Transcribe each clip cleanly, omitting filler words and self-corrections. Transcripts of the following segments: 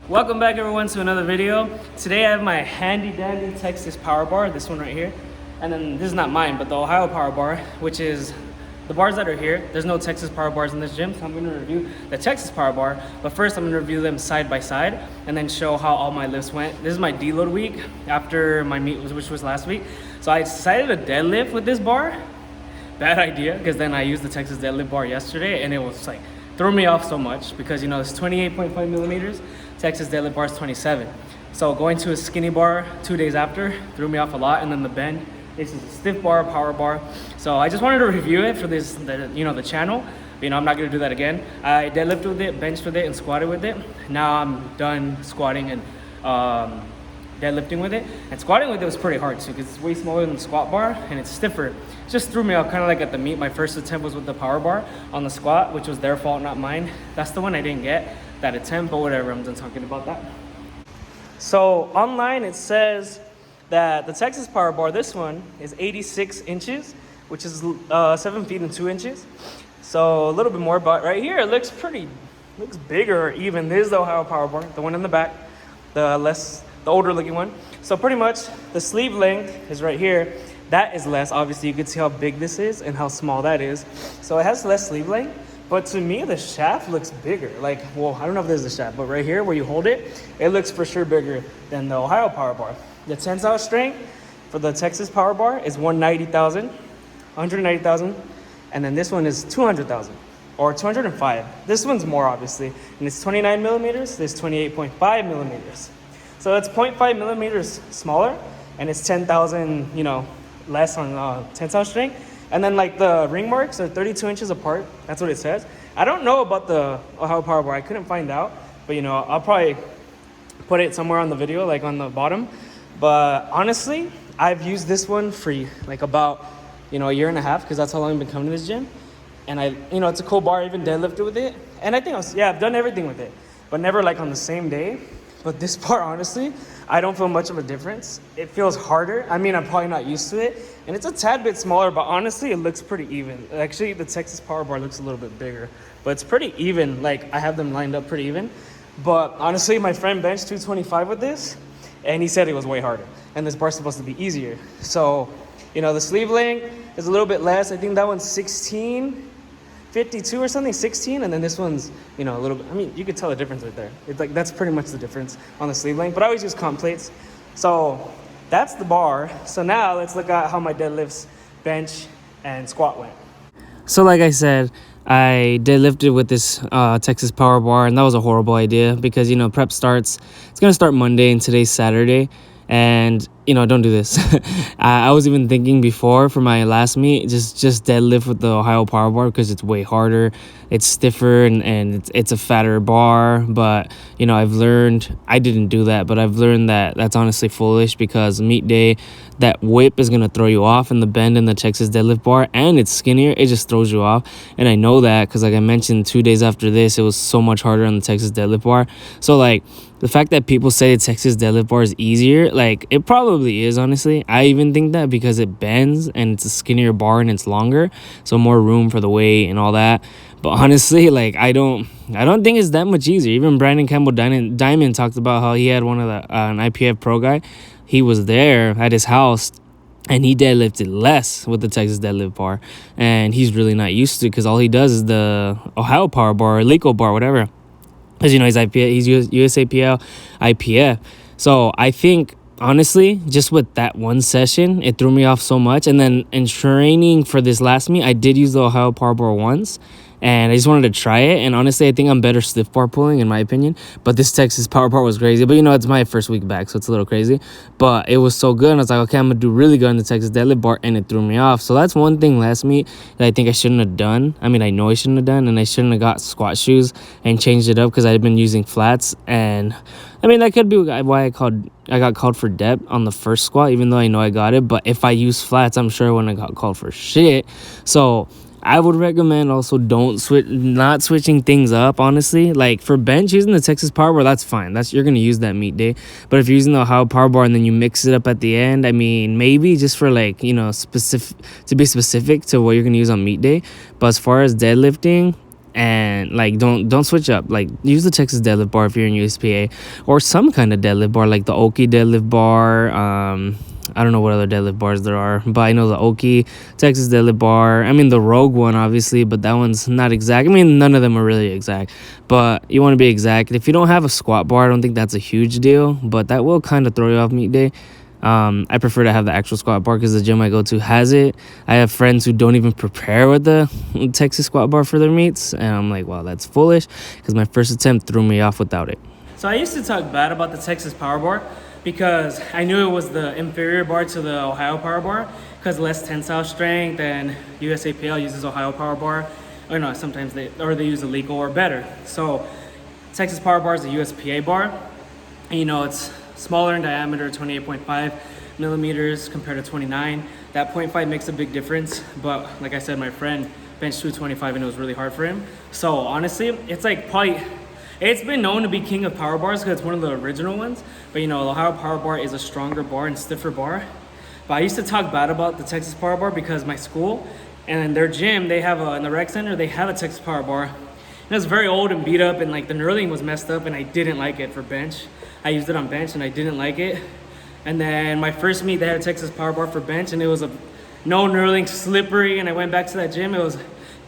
Welcome back everyone to another video. Today I have my handy dandy Texas power bar, this one right here. And then this is not mine, but the Ohio power bar, which is the bars that are here. There's no Texas power bars in this gym, so I'm gonna review the Texas power bar. But first I'm gonna review them side by side and then show how all my lifts went. This is my deload week after my meet, which was last week. So I decided to deadlift with this bar. Bad idea, because then I used the Texas deadlift bar yesterday and it was like, threw me off so much because it's 28.5 millimeters. Texas deadlift bar is 27. So going to a skinny bar 2 days after threw me off a lot, and then the bend. This is a stiff bar, power bar. So I just wanted to review it for the channel. I'm not gonna do that again. I deadlifted with it, benched with it, and squatted with it. Now I'm done squatting and deadlifting with it. And squatting with it was pretty hard too, because it's way smaller than the squat bar and it's stiffer. It just threw me off, kind of like at the meet. My first attempt was with the power bar on the squat, which was their fault, not mine. That's the one I didn't get, that attempt, but whatever, I'm done talking about that. So online it says that the Texas power bar, this one, is 86 inches, which is 7 feet and 2 inches. So a little bit more, but right here it looks bigger even. This is the Ohio power bar, the one in the back, the older looking one. So pretty much the sleeve length is right here. That is less. Obviously you can see how big this is and how small that is. So it has less sleeve length, but to me the shaft looks bigger. Like, well, I don't know if this is the shaft, but right here where you hold it, it looks for sure bigger than the Ohio power bar. The tensile strength for the Texas power bar is 190,000, and then this one is 200,000 or 205. This one's more obviously, and it's 29 millimeters. This 28.5 millimeters. So it's 0.5 millimeters smaller, and it's 10,000, less on tensile strength. And then like the ring marks are 32 inches apart. That's what it says. I don't know about the Ohio power bar. I couldn't find out, but I'll probably put it somewhere on the video, like on the bottom. But honestly, I've used this one for like about, a year and a half, because that's how long I've been coming to this gym. And it's a cool bar. I even deadlifted with it. And I think I've done everything with it, but never like on the same day. But this bar, honestly, I don't feel much of a difference. It feels harder. I'm probably not used to it. And it's a tad bit smaller, but honestly, it looks pretty even. Actually, the Texas power bar looks a little bit bigger, but it's pretty even. Like, I have them lined up pretty even. But honestly, my friend benched 225 with this, and he said it was way harder. And this bar's supposed to be easier. So, the sleeve length is a little bit less. I think that one's 16.52 or something, 16, and then this one's, a little bit, you could tell the difference right there. It's like, that's pretty much the difference on the sleeve length, but I always use comp plates. So that's the bar. So now let's look at how my deadlifts, bench, and squat went. So like I said, I deadlifted with this Texas power bar, and that was a horrible idea because, prep it's going to start Monday, and today's Saturday. And, don't do this. I was even thinking before for my last meet, just deadlift with the Ohio power bar because it's way harder. It's stiffer and it's a fatter bar. But, I've learned, I didn't do that, but I've learned that that's honestly foolish because meet day, that whip is going to throw you off in the bend in the Texas deadlift bar, and it's skinnier. It just throws you off. And I know that because, like I mentioned, 2 days after this, it was so much harder on the Texas deadlift bar. So, like, the fact that people say the Texas deadlift bar is easier, like, it probably is, honestly. I even think that because it bends and it's a skinnier bar and it's longer, so more room for the weight and all that. But honestly, like, I don't think it's that much easier. Even Brandon Campbell Diamond talked about how he had one of an IPF pro guy. He was there at his house, and he deadlifted less with the Texas deadlift bar. And he's really not used to it because all he does is the Ohio power bar or Lico bar, whatever. Because, he's IPF, he's USAPL, IPF. So I think, honestly, just with that one session, it threw me off so much. And then in training for this last meet, I did use the Ohio power bar once. And I just wanted to try it. And honestly, I think I'm better stiff bar pulling, in my opinion. But this Texas power bar was crazy. But, it's my first week back, so it's a little crazy. But it was so good. And I was like, okay, I'm going to do really good on the Texas deadlift bar. And it threw me off. So that's one thing last meet that I think I shouldn't have done. I know I shouldn't have done. And I shouldn't have got squat shoes and changed it up because I'd been using flats. And, that could be why I got called for depth on the first squat, even though I know I got it. But if I use flats, I'm sure I wouldn't have got called for shit. So I would recommend also not switching things up, honestly. Like for bench, using the Texas power bar, that's fine. You're going to use that meet day. But if you're using the Ohio power bar and then you mix it up at the end, maybe just for like, specific to what you're going to use on meet day. But as far as deadlifting, And like don't switch up. Like use the Texas deadlift bar if you're in USPA, or some kind of deadlift bar like the Oki deadlift bar. I don't know what other deadlift bars there are, but I know the Oki Texas deadlift bar. I mean the Rogue one obviously, but that one's not exact. I mean none of them are really exact, but you want to be exact. If you don't have a squat bar, I don't think that's a huge deal, but that will kind of throw you off meet day. I prefer to have the actual squat bar because the gym I go to has it. I have friends who don't even prepare with the Texas squat bar for their meets, and I'm like, wow, that's foolish, because my first attempt threw me off without it. So I used to talk bad about the Texas Power Bar because I knew it was the inferior bar to the Ohio Power Bar because less tensile strength, and USAPL uses Ohio Power Bar. Or no, sometimes they use a legal or better. So Texas Power Bar is a USPA bar. And, it's smaller in diameter, 28.5 millimeters compared to 29. That 0.5 makes a big difference. But like I said, my friend benched 225 and it was really hard for him. So honestly, it's like probably, it's been known to be king of power bars because it's one of the original ones. But the Ohio Power Bar is a stronger bar and stiffer bar. But I used to talk bad about the Texas Power Bar because my school and their gym, they have in the rec center, they have a Texas Power Bar. And it's very old and beat up, and like the knurling was messed up, and I didn't like it for bench. I used it on bench and I didn't like it. And then my first meet, they had a Texas Power Bar for bench, and it was a no knurling, slippery. And I went back to that gym. It was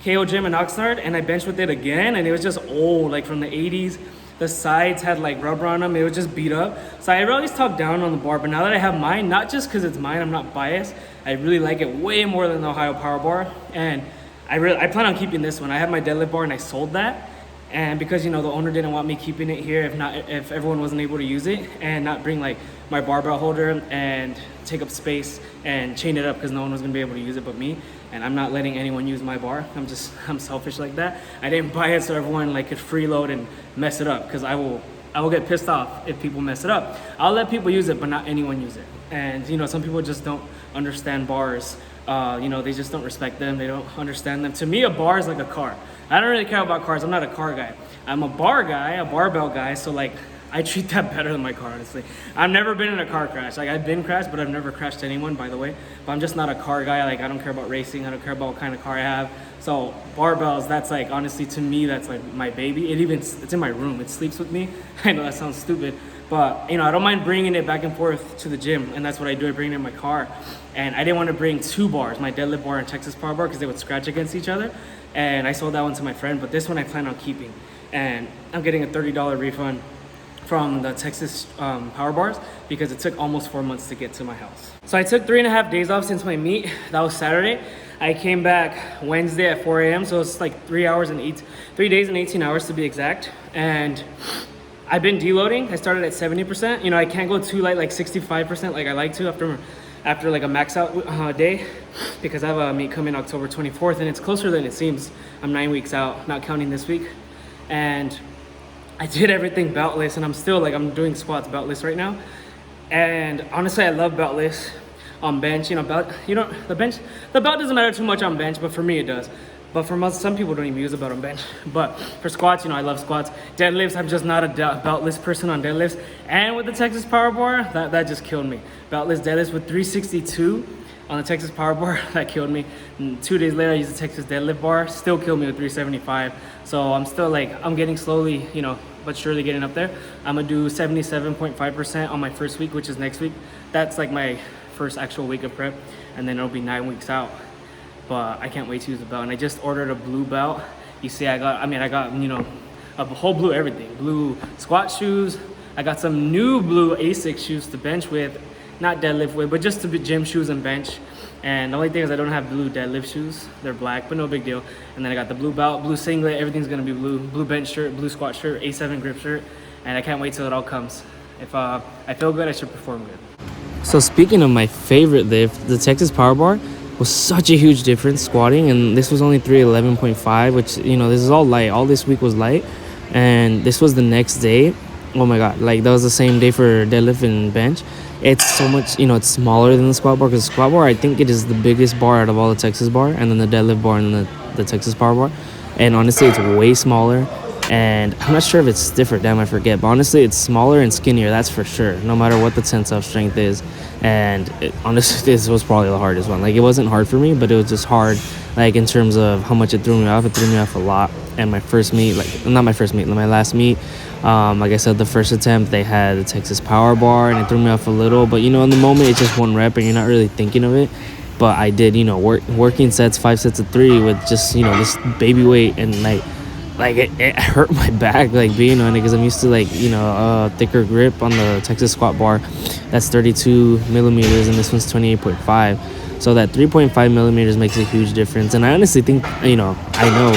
KO Gym in Oxnard, and I benched with it again, and it was just old, like from the 80s. The sides had like rubber on them. It was just beat up. So I always talk down on the bar, but now that I have mine, not just because it's mine, I'm not biased. I really like it way more than the Ohio Power Bar, and I plan on keeping this one. I have my deadlift bar, and I sold that. And because the owner didn't want me keeping it here if everyone wasn't able to use it, and not bring like my barbell holder and take up space and chain it up because no one was gonna be able to use it but me. And I'm not letting anyone use my bar. I'm selfish like that. I didn't buy it so everyone like could freeload and mess it up, because I will get pissed off if people mess it up. I'll let people use it, but not anyone use it. And some people just don't understand bars. They just don't respect them. They don't understand them. To me, a bar is like a car. I don't really care about cars. I'm not a car guy. I'm a bar guy, a barbell guy. So like, I treat that better than my car, honestly. I've never been in a car crash. Like, I've been crashed, but I've never crashed anyone, by the way. But I'm just not a car guy. Like, I don't care about racing. I don't care about what kind of car I have. So barbells, that's like, honestly, to me, that's like my baby. It's in my room. It sleeps with me. I know that sounds stupid, but I don't mind bringing it back and forth to the gym, and that's what I do. I bring it in my car. And I didn't want to bring two bars, my deadlift bar and Texas Power Bar, because they would scratch against each other. And I sold that one to my friend, but this one I plan on keeping. And I'm getting a $30 refund from the Texas Power Bars because it took almost 4 months to get to my house. So I took 3.5 days off since my meet. That was Saturday. I came back Wednesday at 4 a.m. So it's like 3 days and 18 hours to be exact. And I've been deloading. I started at 70%. I can't go too light, like 65% like I like to after like a max out day, because I have a meet coming October 24th, and it's closer than it seems. I'm 9 weeks out, not counting this week. And I did everything beltless, and I'm still like, I'm doing squats beltless right now. And honestly, I love beltless on bench. The belt doesn't matter too much on bench, but for me it does. But for some people don't even use a belt on bench. But for squats, I love squats. Deadlifts, I'm just not a beltless person on deadlifts. And with the Texas Power Bar, that just killed me. Beltless deadlifts with 362 on the Texas Power Bar, that killed me. And 2 days later, I used the Texas deadlift bar, still killed me with 375. So I'm still like, I'm getting slowly, but surely getting up there. I'm gonna do 77.5% on my first week, which is next week. That's like my first actual week of prep, and then it'll be 9 weeks out. But I can't wait to use the belt. And I just ordered a blue belt. You see, I got a whole blue everything. Blue squat shoes. I got some new blue Asics shoes to bench with, not deadlift with, but just to be gym shoes and bench. And the only thing is I don't have blue deadlift shoes. They're black, but no big deal. And then I got the blue belt, blue singlet. Everything's gonna be blue. Blue bench shirt, blue squat shirt, A7 grip shirt. And I can't wait till it all comes. If I feel good, I should perform good. So speaking of my favorite lift, the Texas Power Bar was such a huge difference squatting, and this was only 311.5, which this is all light. All this week was light, and this was the next day. Oh my god, like that was the same day for deadlift and bench. It's so much, it's smaller than the squat bar, because the squat bar, I think it is the biggest bar out of all the Texas bar, and then the deadlift bar and the Texas Power Bar. And honestly, it's way smaller. And I'm not sure if it's stiffer, damn, I forget. But honestly, it's smaller and skinnier, that's for sure, no matter what the tensile strength is. And honestly, this was probably the hardest one. Like, it wasn't hard for me, but it was just hard, like, in terms of how much it threw me off. It threw me off a lot. and my first meet, like not my first meet, my last meet. Like I said, the first attempt they had the Texas power bar, and it threw me off a little. But in the moment, it's just one rep, and you're not really thinking of it. But I did, working sets, 5 sets of 3 with just this baby weight, and it hurt my back being on it, because I'm used to thicker grip on the Texas squat bar. That's 32 millimeters, and this one's 28.5. So that 3.5 millimeters makes a huge difference. And I honestly think, I know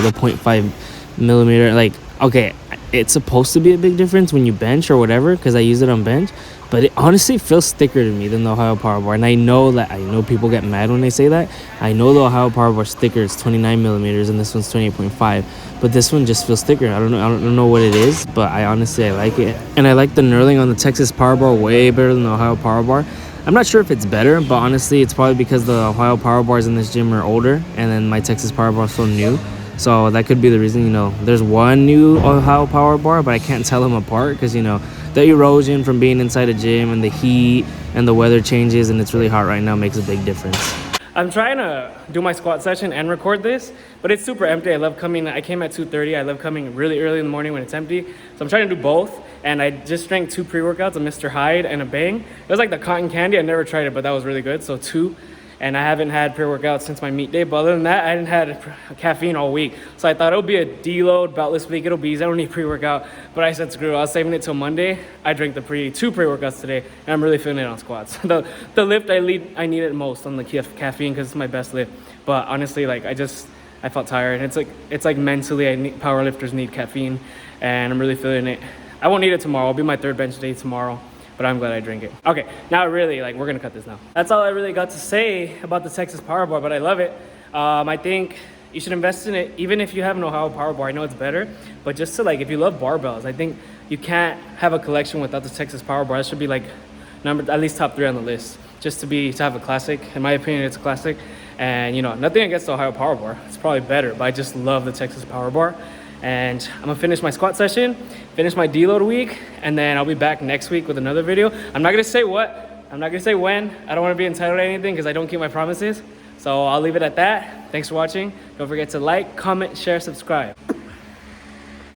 the 0.5 millimeter, okay, it's supposed to be a big difference when you bench or whatever, because I use it on bench, but it honestly feels thicker to me than the Ohio Power Bar. And I know people get mad when they say that. I know the Ohio Power Bar is thicker. It's 29 millimeters, and this one's 28.5. But this one just feels thicker. I don't know what it is, but I like it. And I like the knurling on the Texas Power Bar way better than the Ohio Power Bar. I'm not sure if it's better, but honestly, it's probably because the Ohio Power Bars in this gym are older, and then my Texas Power Bar is so new. So that could be the reason. There's one new Ohio Power Bar, but I can't tell them apart because, the erosion from being inside a gym and the heat and the weather changes, and it's really hot right now, makes a big difference. I'm trying to do my squat session and record this, but it's super empty. I came at 2:30. I love coming really early in the morning when it's empty. So I'm trying to do both. And I just drank 2 pre-workouts, a Mr. Hyde and a Bang. It was like the cotton candy. I never tried it, but that was really good. So 2. And I haven't had pre-workouts since my meet day. But other than that, I hadn't had caffeine all week. So I thought it would be a deload, beltless week. It'll be easy. I don't need pre-workout. But I said, screw it. I was saving it till Monday. I drank the 2 pre-workouts today. And I'm really feeling it on squats. the lift I need it most on the caffeine because it's my best lift. But honestly, I felt tired. It's like mentally, powerlifters need caffeine. And I'm really feeling it. I won't need it tomorrow. It'll be my 3rd bench day tomorrow, but I'm glad I drink it. Okay, now really, we're gonna cut this now. That's all I really got to say about the Texas Power Bar, but I love it. I think you should invest in it, even if you have an Ohio Power Bar. I know it's better, but just to if you love barbells, I think you can't have a collection without the Texas Power Bar. It should be at least top 3 on the list, just to have a classic. In my opinion, it's a classic. And nothing against the Ohio Power Bar. It's probably better, but I just love the Texas Power Bar. And I'm gonna finish my squat session, finish my deload week, and then I'll be back next week with another video. I'm not gonna say what, I'm not gonna say when. I don't wanna be entitled to anything because I don't keep my promises. So I'll leave it at that. Thanks for watching. Don't forget to like, comment, share, subscribe.